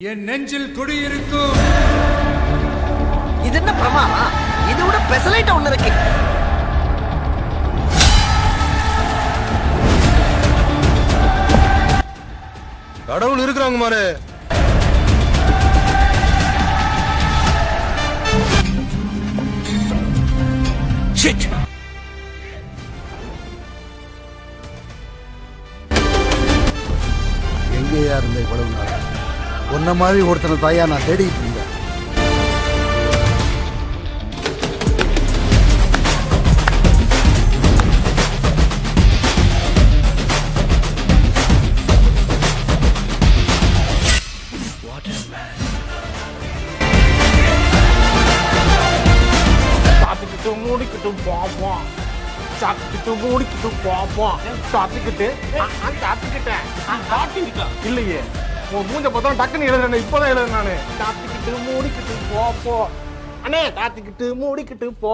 என் நெஞ்சில் குடியிருக்கும். இது என்ன பிரமாவா? இது விட பெசலைட் ஒண்ணு இருக்கு. கடவுள் இருக்கிறாங்க மாரு. எங்கேயா இருந்த இவ்வளவு நாள்? உன்ன மாதிரி ஒருத்தனை தாயா நான் தேடிட்டு இருந்தேன். சாப்பிட்டுக்கிட்டு மூடிக்கிட்டு போப்போம், சாப்பிட்டுக்கிட்டு மூடிக்கிட்டு போப்போம், சாப்பிட்டுக்கிட்டு சாப்பிட்டுக்கிட்டேன் இல்லையே. உன் மூஞ்ச பார்த்தா டக்குன்னு எழுதுறேன், இப்பதான் எழுதுறேன் நானு. சாப்பிட்டுக்கிட்டு மூடிக்கிட்டு போப்போம் அண்ணே, சாப்பிட்டுக்கிட்டு மூடிக்கிட்டு போ.